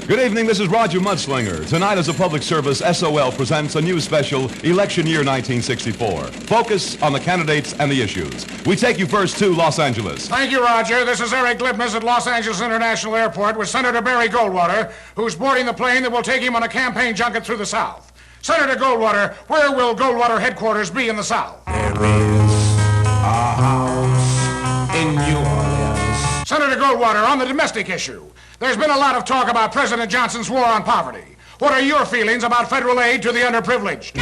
Good evening, this is Roger Mudslinger. Tonight, as a public service, SOL presents a new special, Election Year 1964. Focus on the candidates and the issues. We take you first to Los Angeles. Thank you, Roger. This is Eric Glibness at Los Angeles International Airport with Senator Barry Goldwater, who's boarding the plane that will take him on a campaign junket through the South. Senator Goldwater, where will Goldwater headquarters be in the South? There is a house in New Orleans. Senator Goldwater, on the domestic issue, there's been a lot of talk about President Johnson's war on poverty. What are your feelings about federal aid to the underprivileged?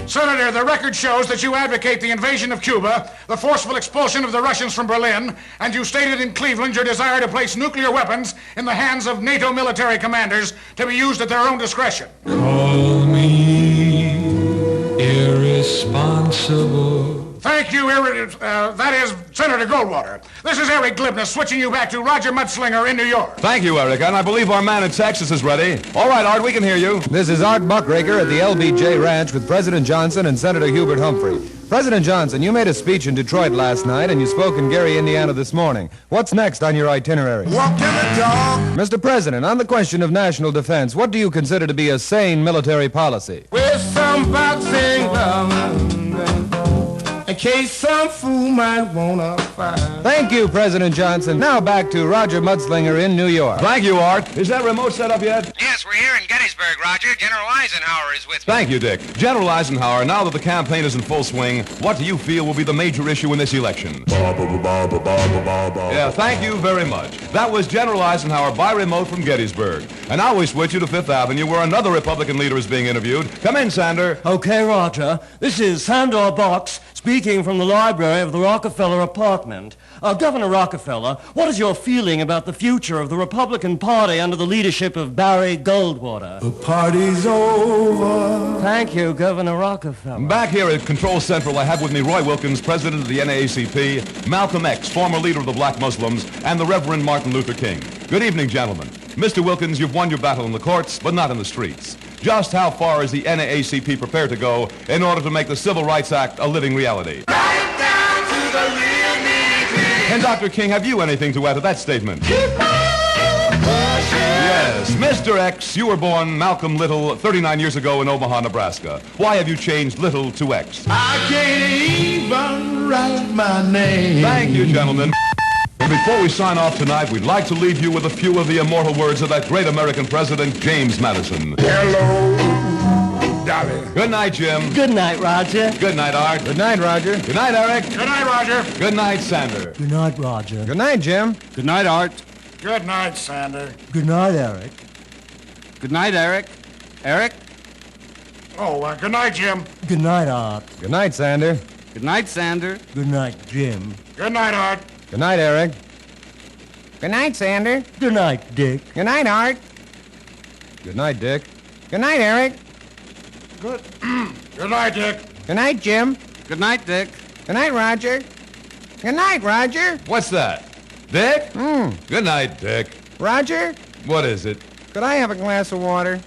Senator, the record shows that you advocate the invasion of Cuba, the forceful expulsion of the Russians from Berlin, and you stated in Cleveland your desire to place nuclear weapons in the hands of NATO military commanders to be used at their own discretion. Call me irresponsible. Thank you, that is Senator Goldwater. This is Eric Glibness switching you back to Roger Mudslinger in New York. Thank you, Eric, and I believe our man in Texas is ready. All right, Art, we can hear you. This is Art Muckraker at the LBJ Ranch with President Johnson and Senator Hubert Humphrey. President Johnson, you made a speech in Detroit last night, and you spoke in Gary, Indiana this morning. What's next on your itinerary? Walk in the dog. Mr. President, on the question of national defense, what do you consider to be a sane military policy? With some boxing gloves, in case some fool might wanna fight. Thank you, President Johnson. Now back to Roger Mudslinger in New York. Thank you, Art. Is that remote set up yet? Yes, we're here in Gettysburg, Roger. General Eisenhower is with me. Thank you, Dick. General Eisenhower, now that the campaign is in full swing, what do you feel will be the major issue in this election? Yeah, thank you very much. That was General Eisenhower by remote from Gettysburg. And now we switch you to Fifth Avenue, where another Republican leader is being interviewed. Come in, Sander. Okay, Roger. This is Sandor Box speaking from the library of the Rockefeller apartment. Governor Rockefeller, what is your feeling about the future of the Republican Party under the leadership of Barry Goldwater? The party's over. Thank you, Governor Rockefeller. Back here at Control Central, I have with me Roy Wilkins, president of the NAACP, Malcolm X, former leader of the Black Muslims, and the Reverend Martin Luther King. Good evening, gentlemen. Mr. Wilkins, you've won your battle in the courts, but not in the streets. Just how far is the NAACP prepared to go in order to make the Civil Rights Act a living reality? Right down to the real nitty. And Dr. King, have you anything to add to that statement? Keep on pushing. Yes, Mr. X, you were born Malcolm Little 39 years ago in Omaha, Nebraska. Why have you changed Little to X? I can't even write my name. Thank you, gentlemen. Before we sign off tonight, we'd like to leave you with a few of the immortal words of that great American president, James Madison. Hello, Dolly. Good night, Jim. Good night, Roger. Good night, Art. Good night, Roger. Good night, Eric. Good night, Roger. Good night, Sander. Good night, Roger. Good night, Jim. Good night, Art. Good night, Sander. Good night, Eric. Good night, Eric. Eric? Oh, good night, Jim. Good night, Art. Good night, Sander. Good night, Sander. Good night, Jim. Good night, Art. Good night, Eric. Good night, Sander. Good night, Dick. Good night, Art. Good night, Dick. Good night, Eric. Good night, Dick. Good night, Jim. Good night, Dick. Good night, Roger. Good night, Roger. What's that? Dick? Good night, Dick. Roger, What is it? could I have a glass of water?